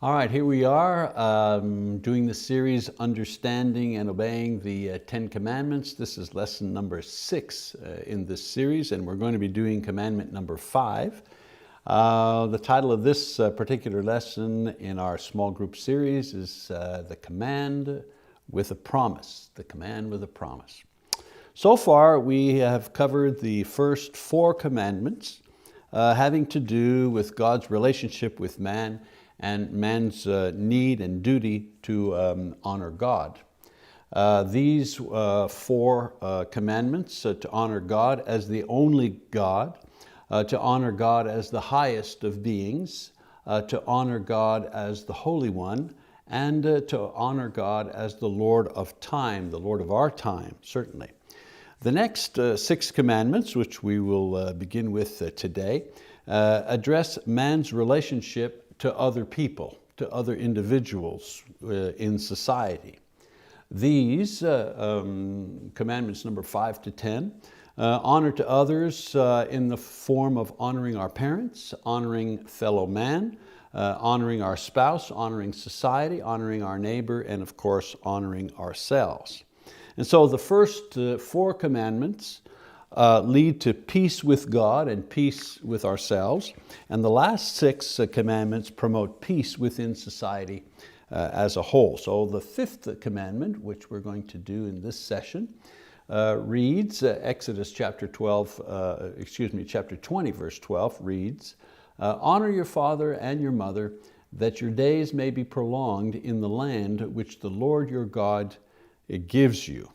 All right, here we are doing the series Understanding and Obeying the Ten Commandments. This is lesson number 6 in this series, and we're going to be doing commandment number 5. The title of this particular lesson in our small group series is The Command with a Promise. The Command with a Promise. So far we have covered the first 4 commandments having to do with God's relationship with man and man's need and duty to honor God. These 4 commandments, to honor God as the only God, to honor God as the highest of beings, to honor God as the Holy One, and to honor God as the Lord of time, the Lord of our time, certainly. The next 6 commandments, which we will begin with today, address man's relationship to other people, to other individuals in society. These, commandments number 5 to 10, honor to others in the form of honoring our parents, honoring fellow man, honoring our spouse, honoring society, honoring our neighbor, and of course honoring ourselves. And so the first 4 commandments lead to peace with God and peace with ourselves. And the last 6 commandments promote peace within society as a whole. So the 5th commandment, which we're going to do in this session, reads, Exodus chapter 20, verse 12 reads, honor your father and your mother, that your days may be prolonged in the land which the Lord your God gives you.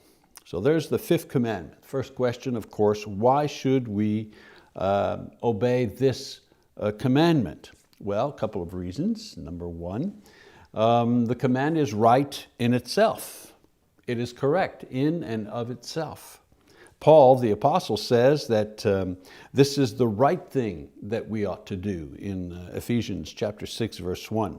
So there's the 5th commandment. First question, of course, why should we obey this commandment? Well, a couple of reasons. Number 1, the command is right in itself. It is correct in and of itself. Paul, the apostle, says that this is the right thing that we ought to do in Ephesians chapter 6, verse 1.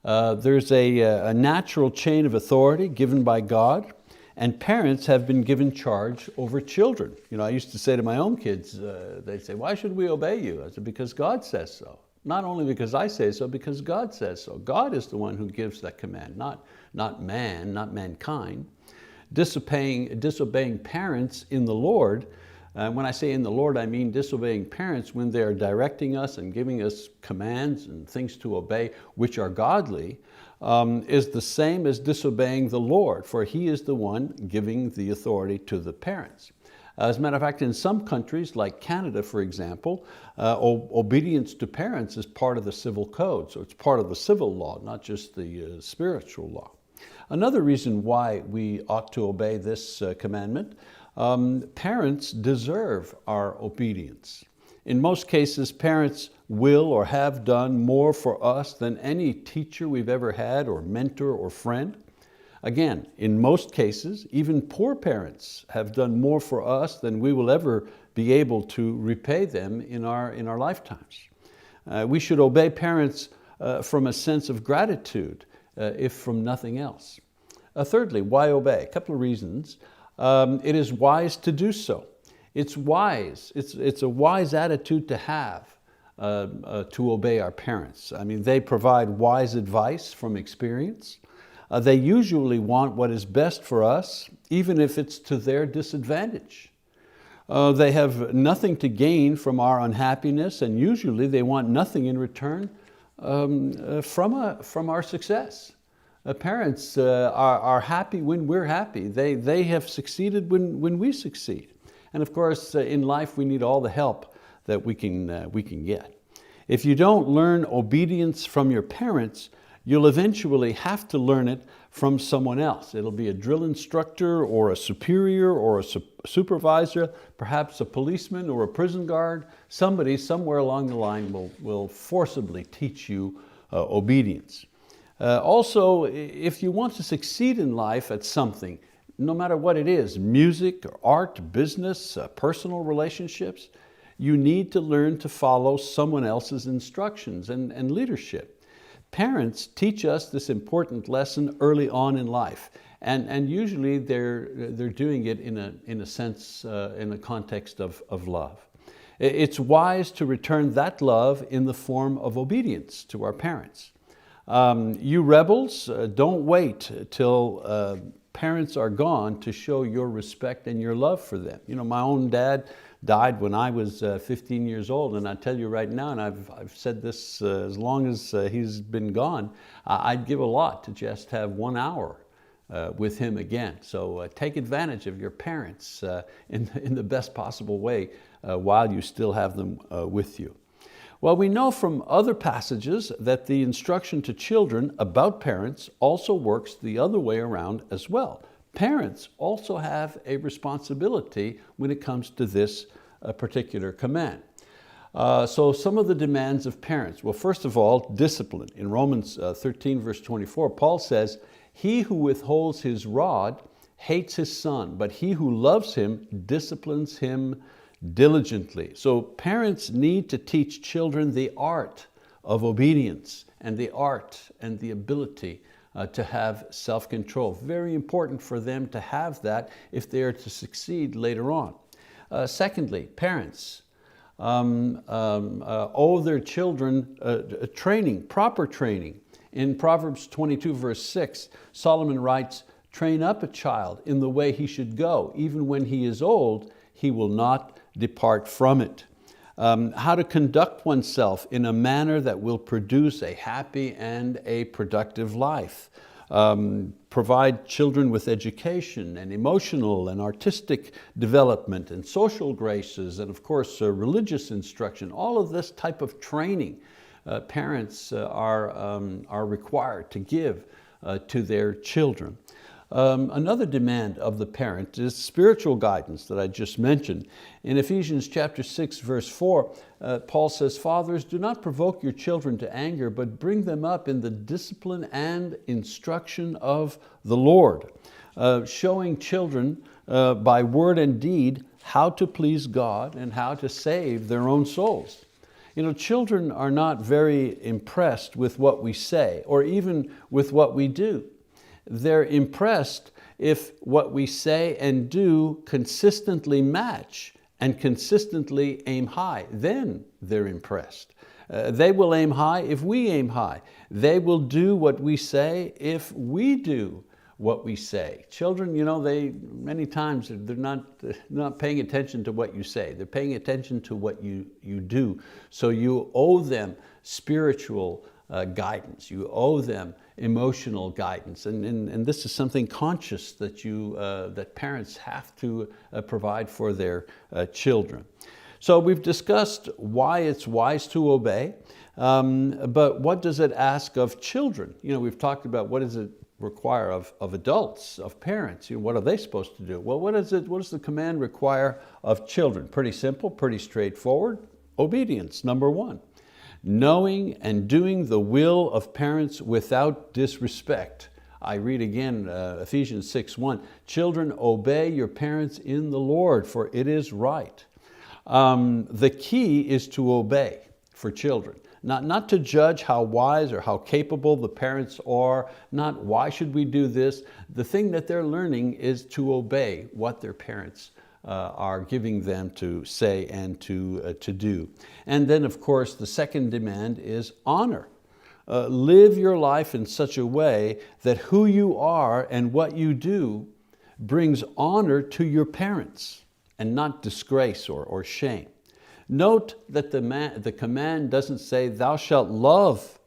There's a natural chain of authority given by God, and parents have been given charge over children. You know, I used to say to my own kids, they'd say, why should we obey you? I said, because God says so. Not only because I say so, because God says so. God is the one who gives that command, not man, not mankind. Disobeying parents in the Lord, when I say in the Lord, I mean disobeying parents when they are directing us and giving us commands and things to obey, which are godly, is the same as disobeying the Lord, for He is the one giving the authority to the parents. As a matter of fact, in some countries, like Canada, for example, obedience to parents is part of the civil code, so it's part of the civil law, not just the spiritual law. Another reason why we ought to obey this commandment, parents deserve our obedience. In most cases, parents will or have done more for us than any teacher we've ever had, or mentor or friend. Again, in most cases, even poor parents have done more for us than we will ever be able to repay them in our lifetimes. We should obey parents from a sense of gratitude, if from nothing else. Thirdly, why obey? A couple of reasons. It is wise to do so. It's wise. It's a wise attitude to have to obey our parents. I mean, they provide wise advice from experience. They usually want what is best for us, even if it's to their disadvantage. They have nothing to gain from our unhappiness, and usually they want nothing in return from our success. Parents are happy when we're happy. They have succeeded when we succeed. And of course, in life we need all the help that we can get. If you don't learn obedience from your parents, you'll eventually have to learn it from someone else. It'll be a drill instructor or a superior or a supervisor, perhaps a policeman or a prison guard. Somebody somewhere along the line will forcibly teach you obedience. Also, if you want to succeed in life at something, no matter what it is, music, or art, business, personal relationships, you need to learn to follow someone else's instructions and leadership. Parents teach us this important lesson early on in life, and usually they're doing it in a sense, in a context of love. It's wise to return that love in the form of obedience to our parents. You rebels, don't wait till parents are gone to show your respect and your love for them. You know, my own dad died when I was 15 years old, and I tell you right now, and I've said this as long as he's been gone, I'd give a lot to just have 1 hour with him again. So take advantage of your parents in the best possible way while you still have them with you. Well, we know from other passages that the instruction to children about parents also works the other way around as well. Parents also have a responsibility when it comes to this particular command. So some of the demands of parents. Well, first of all, discipline. In Romans 13, verse 24, Paul says, "He who withholds his rod hates his son, but he who loves him disciplines him diligently." So parents need to teach children the art of obedience and the art and the ability to have self-control. Very important for them to have that if they are to succeed later on. Secondly, parents owe their children training, proper training. In Proverbs 22, verse 6, Solomon writes, "Train up a child in the way he should go. Even when he is old, he will not depart from it." How to conduct oneself in a manner that will produce a happy and a productive life. Provide children with education and emotional and artistic development and social graces and of course religious instruction. All of this type of training parents are required to give to their children. Another demand of the parent is spiritual guidance that I just mentioned. In Ephesians chapter 6, verse 4, Paul says, "Fathers, do not provoke your children to anger, but bring them up in the discipline and instruction of the Lord." Showing children by word and deed how to please God and how to save their own souls. You know, children are not very impressed with what we say or even with what we do. They're impressed if what we say and do consistently match and consistently aim high. Then they're impressed. They will aim high if we aim high. They will do what we say if we do what we say. Children, you know, many times they're not paying attention to what you say. They're paying attention to what you do. So you owe them spiritual guidance. You owe them emotional guidance, and this is something conscious that parents have to provide for their children. So we've discussed why it's wise to obey, but what does it ask of children? You know, we've talked about what does it require of adults, of parents. You know, what are they supposed to do? Well, what does the command require of children? Pretty simple, pretty straightforward. Obedience, number one. Knowing and doing the will of parents without disrespect. I read again Ephesians 6:1. "Children, obey your parents in the Lord, for it is right." The key is to obey for children. Not to judge how wise or how capable the parents are, not why should we do this. The thing that they're learning is to obey what their parents are giving them to say and to do. And then of course the second demand is honor. Live your life in such a way that who you are and what you do brings honor to your parents and not disgrace or shame. Note that the command doesn't say thou shalt love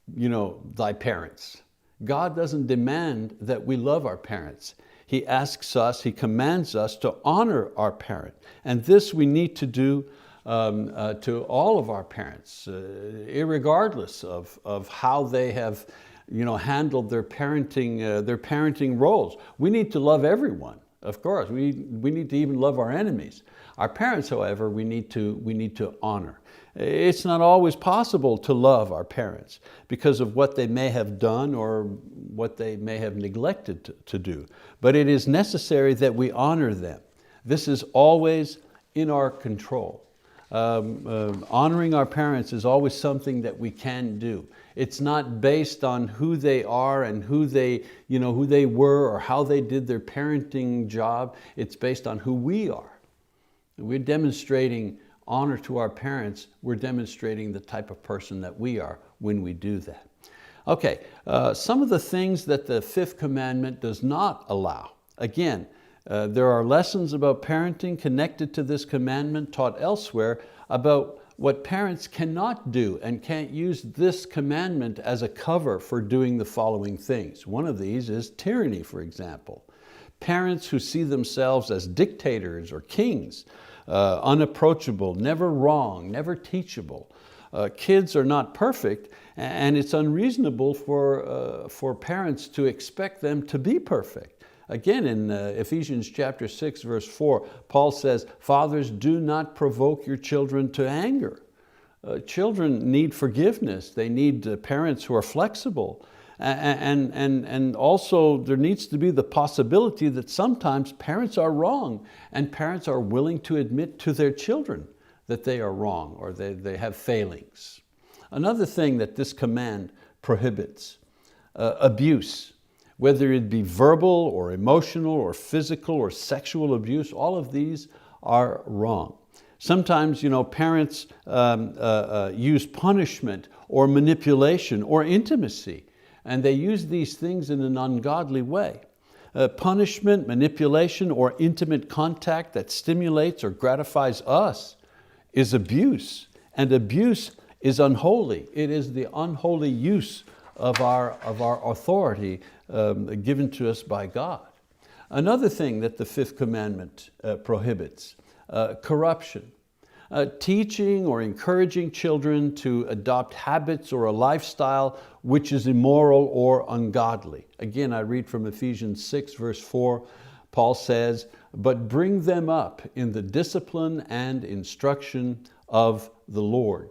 thy parents. God doesn't demand that we love our parents. He asks us, He commands us to honor our parent. And this we need to do to all of our parents, irregardless of how they have handled their parenting roles. We need to love everyone, of course. We need to even love our enemies. Our parents, however, we need to honor. It's not always possible to love our parents because of what they may have done or what they may have neglected to do. But it is necessary that we honor them. This is always in our control. Honoring our parents is always something that we can do. It's not based on who they are and who they were or how they did their parenting job. It's based on who we are. We're demonstrating honor to our parents. We're demonstrating the type of person that we are when we do that. Okay, some of the things that the fifth commandment does not allow. Again, there are lessons about parenting connected to this commandment taught elsewhere about what parents cannot do and can't use this commandment as a cover for doing the following things. One of these is tyranny, for example. Parents who see themselves as dictators or kings, unapproachable, never wrong, never teachable. Kids are not perfect, and it's unreasonable for parents to expect them to be perfect. Again, in Ephesians chapter 6, verse 4, Paul says, "Fathers, do not provoke your children to anger." Children need forgiveness. They need parents who are flexible. And also there needs to be the possibility that sometimes parents are wrong, and parents are willing to admit to their children that they are wrong or they have failings. Another thing that this command prohibits, abuse. Whether it be verbal or emotional or physical or sexual abuse, all of these are wrong. Sometimes parents use punishment or manipulation or intimacy, and they use these things in an ungodly way. Punishment, manipulation, or intimate contact that stimulates or gratifies us is abuse, and abuse is unholy. It is the unholy use of our authority given to us by God. Another thing that the fifth commandment prohibits, corruption. Teaching or encouraging children to adopt habits or a lifestyle which is immoral or ungodly. Again, I read from Ephesians 6, verse 4, Paul says, "But bring them up in the discipline and instruction of the Lord."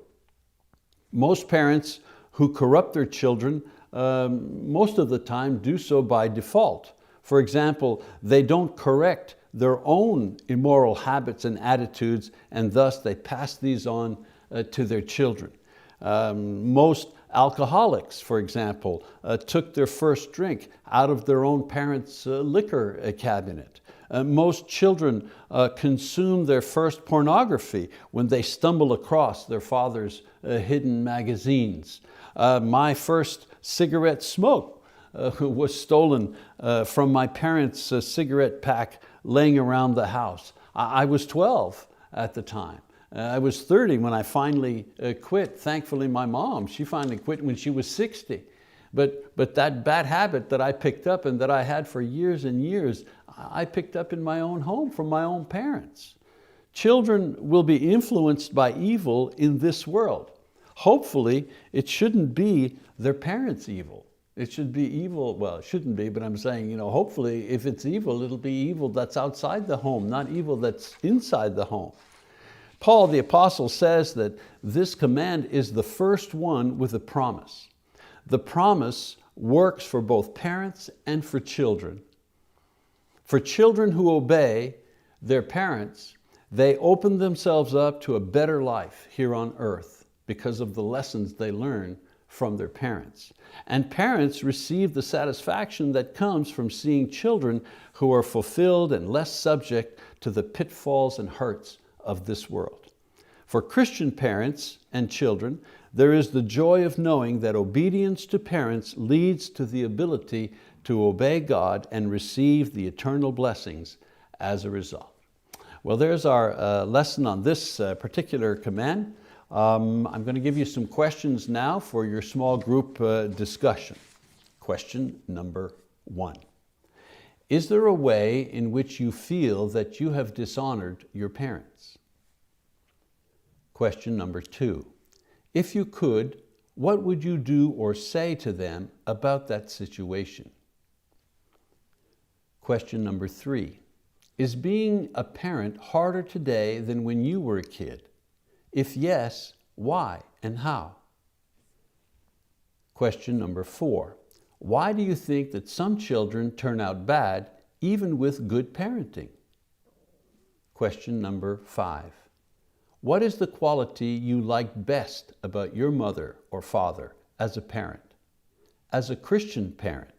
Most parents who corrupt their children most of the time do so by default. For example, they don't correct their own immoral habits and attitudes, and thus they pass these on to their children. Most alcoholics, for example, took their first drink out of their own parents' liquor cabinet. Most children consume their first pornography when they stumble across their father's hidden magazines. My first cigarette smoke was stolen from my parents' cigarette pack laying around the house. I was 12 at the time. I was 30 when I finally quit. Thankfully, my mom, she finally quit when she was 60. But that bad habit that I picked up and that I had for years and years, I picked up in my own home from my own parents. Children will be influenced by evil in this world. Hopefully, it shouldn't be their parents' evil. It should be evil, well, it shouldn't be, but I'm saying, hopefully if it's evil, it'll be evil that's outside the home, not evil that's inside the home. Paul the apostle says that this command is the first one with a promise. The promise works for both parents and for children. For children who obey their parents, they open themselves up to a better life here on earth because of the lessons they learn from their parents. And parents receive the satisfaction that comes from seeing children who are fulfilled and less subject to the pitfalls and hurts of this world. For Christian parents and children, there is the joy of knowing that obedience to parents leads to the ability to obey God and receive the eternal blessings as a result. Well, there's our lesson on this particular command. I'm going to give you some questions now for your small group discussion. Question number 1. Is there a way in which you feel that you have dishonored your parents? Question number 2. If you could, what would you do or say to them about that situation? Question number 3. Is being a parent harder today than when you were a kid? If yes, why and how? Question number 4. Why do you think that some children turn out bad even with good parenting? Question number 5. What is the quality you like best about your mother or father as a parent, as a Christian parent?